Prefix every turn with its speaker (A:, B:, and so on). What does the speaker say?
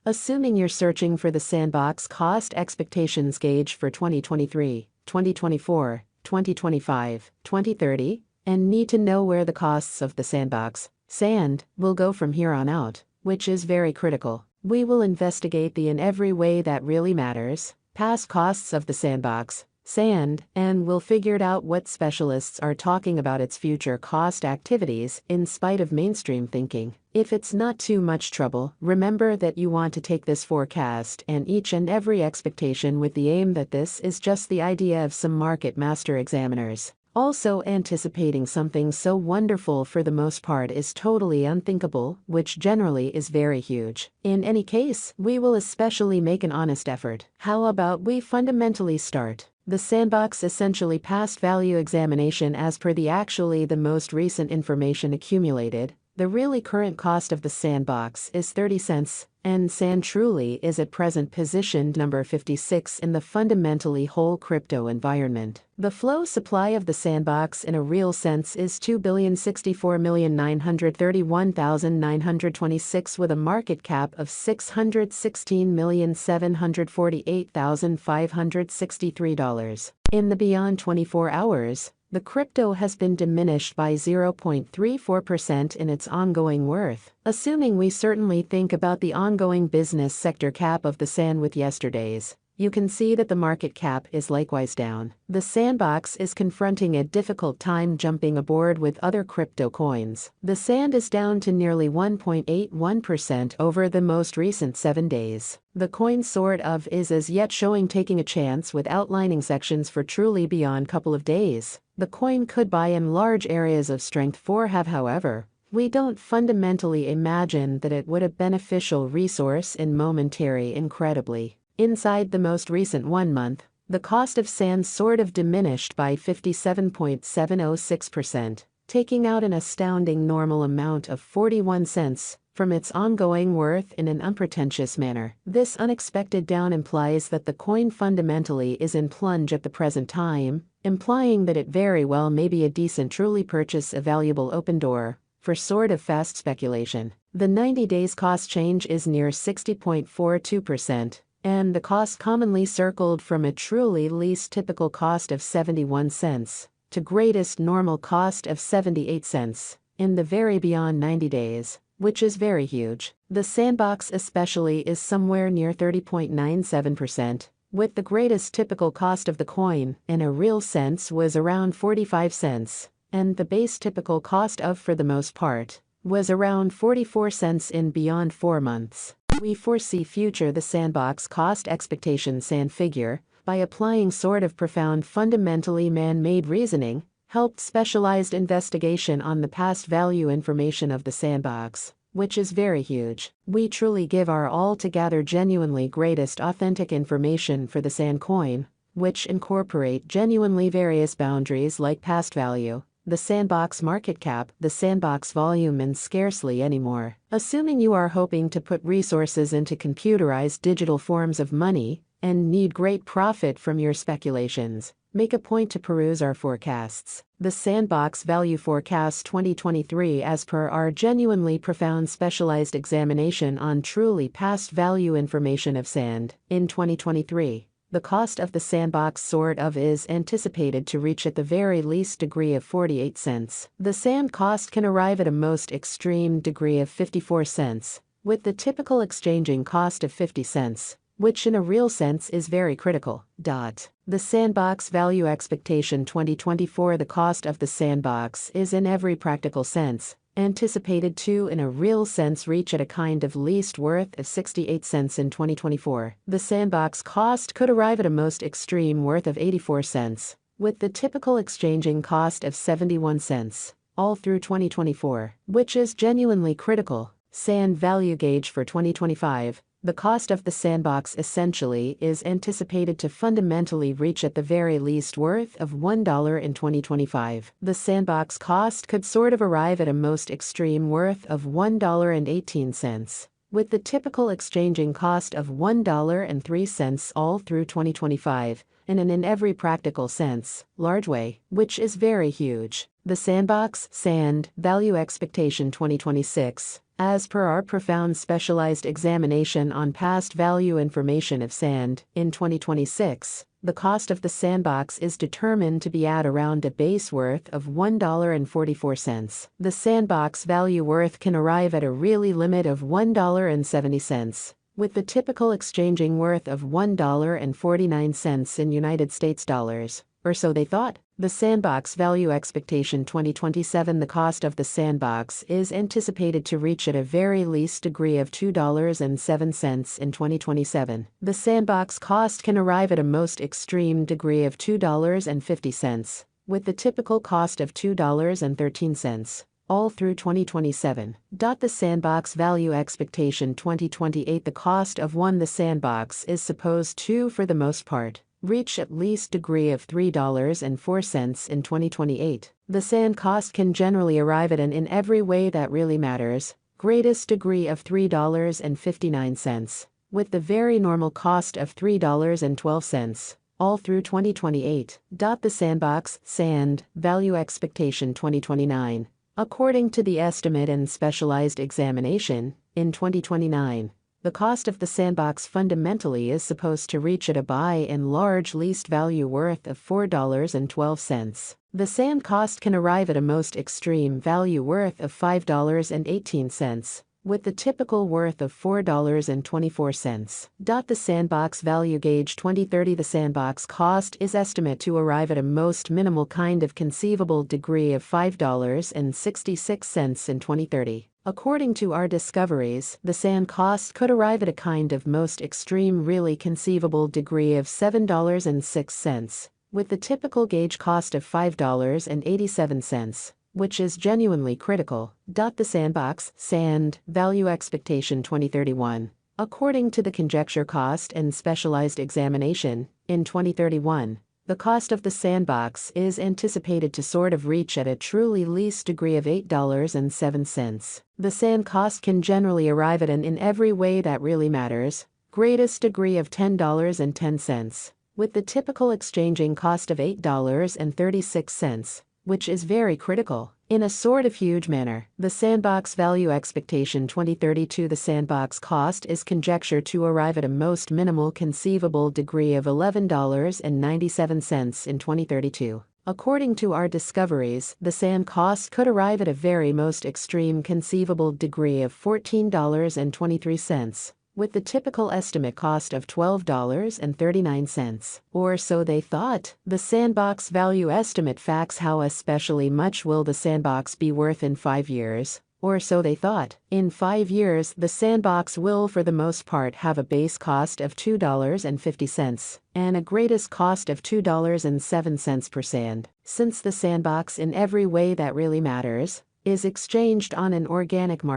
A: Assuming you're searching for the sandbox cost expectations gauge for 2023, 2024, 2025, 2030, and need to know where the costs of the sandbox, sand, will go from here on out, which is very critical. We will investigate the in every way that really matters, past costs of the sandbox, sand, and we'll figure out what specialists are talking about its future cost activities in spite of mainstream thinking. If it's not too much trouble, remember that you want to take this forecast and each and every expectation with the aim that this is just the idea of some market master examiners. Also, anticipating something so wonderful for the most part is totally unthinkable, which generally is very huge. In any case, we will especially make an honest effort. How about we fundamentally start the sandbox essentially past value examination as per the most recent information accumulated. The really current cost of the sandbox is 30 cents, and sand truly is at present positioned number 56 in the fundamentally whole crypto environment. The flow supply of the sandbox in a real sense is 2,064,931,926 with a market cap of $616,748,563. In the beyond 24 hours, the crypto has been diminished by 0.34% in its ongoing worth. Assuming we certainly think about the ongoing business sector cap of the sand with yesterday's, you can see that the market cap is likewise down. The sandbox is confronting a difficult time jumping aboard with other crypto coins. The sand is down to nearly 1.81% over the most recent 7 days. The coin sort of is as yet showing taking a chance with outlining sections for truly beyond couple of days. The coin could buy in large areas of strength for have however. We don't fundamentally imagine that it would a beneficial resource in momentary incredibly. Inside the most recent 1 month, the cost of sand sort of diminished by 57.706%, taking out an astounding normal amount of 41 cents from its ongoing worth in an unpretentious manner. This unexpected down implies that the coin fundamentally is in plunge at the present time, implying that it very well may be a decent truly purchase a valuable open door for sort of fast speculation. The 90 days cost change is near 60.42%. And the cost commonly circled from a truly least typical cost of 71 cents to greatest normal cost of 78 cents in the very beyond 90 days, which is very huge. The sandbox especially is somewhere near 30.97%, with the greatest typical cost of the coin in a real sense was around 45 cents, and the base typical cost of for the most part was around 44 cents in beyond 4 months. We foresee future the sandbox cost expectation sand figure, by applying sort of profound fundamentally man-made reasoning, helped specialized investigation on the past value information of the sandbox, which is very huge. We truly give our all to gather genuinely greatest authentic information for the sand coin, which incorporate genuinely various boundaries like past value, the sandbox market cap, the sandbox volume and scarcely any more. Assuming you are hoping to put resources into computerized digital forms of money and need great profit from your speculations, make a point to peruse our forecasts. The Sandbox Value Forecast 2023 as per our genuinely profound specialized examination on truly past value information of sand. In 2023, the cost of the sandbox sort of is anticipated to reach at the very least degree of 48 cents. The sand cost can arrive at a most extreme degree of 54 cents, with the typical exchanging cost of 50 cents, which in a real sense is very critical. The Sandbox Value Expectation 2024 The cost of the sandbox is in every practical sense anticipated to in a real sense reach at a kind of least worth of 68 cents in 2024. The sandbox cost could arrive at a most extreme worth of 84 cents, with the typical exchanging cost of 71 cents, all through 2024, which is genuinely critical. Sand value gauge for 2025. The cost of the sandbox essentially is anticipated to fundamentally reach at the very least worth of $1 in 2025. The sandbox cost could sort of arrive at a most extreme worth of $1.18, with the typical exchanging cost of $1.03 all through 2025, in an in every practical sense, large way, which is very huge. The Sandbox Sand Value Expectation 2026 As per our profound specialized examination on past value information of sand, in 2026, the cost of the sandbox is determined to be at around a base worth of $1.44. The sandbox value worth can arrive at a really limit of $1.70, with the typical exchanging worth of $1.49 in United States dollars, or so they thought. The sandbox value expectation 2027. The cost of the sandbox is anticipated to reach at a very least degree of $2.07 in 2027. The sandbox cost can arrive at a most extreme degree of $2.50, with the typical cost of $2.13. All through 2027. The sandbox value expectation 2028. The cost of the sandbox is supposed to, for the most part, reach at least degree of $3.04 in 2028. The sand cost can generally arrive at an in every way that really matters, greatest degree of $3.59, with the very normal cost of $3.12. All through 2028. The sandbox sand value expectation 2029. According to the estimate and specialized examination, in 2029, the cost of the sandbox fundamentally is supposed to reach at a by and large least value worth of $4.12. The sand cost can arrive at a most extreme value worth of $5.18, with the typical worth of $4.24. The sandbox value gauge 2030. The sandbox cost is estimated to arrive at a most minimal kind of conceivable degree of $5.66 in 2030. According to our discoveries, the sand cost could arrive at a kind of most extreme really conceivable degree of $7.06, with the typical gauge cost of $5.87. Which is genuinely critical. The sandbox sand value expectation 2031. According to the conjecture cost and specialized examination, in 2031, the cost of the sandbox is anticipated to sort of reach at a truly least degree of $8.07. The sand cost can generally arrive at an in every way that really matters, greatest degree of $10.10, with the typical exchanging cost of $8.36. Which is very critical. In a sort of huge manner, the sandbox value expectation 2032. The sandbox cost is conjectured to arrive at a most minimal conceivable degree of $11.97 in 2032. According to our discoveries, the sand cost could arrive at a very most extreme conceivable degree of $14.23. With the typical estimate cost of $12.39, or so they thought. The sandbox value estimate facts. How especially much will the sandbox be worth in 5 years, or so they thought. In 5 years, the sandbox will for the most part have a base cost of $2.50, and a greatest cost of $2.07 per sand, since the sandbox in every way that really matters, is exchanged on an organic market.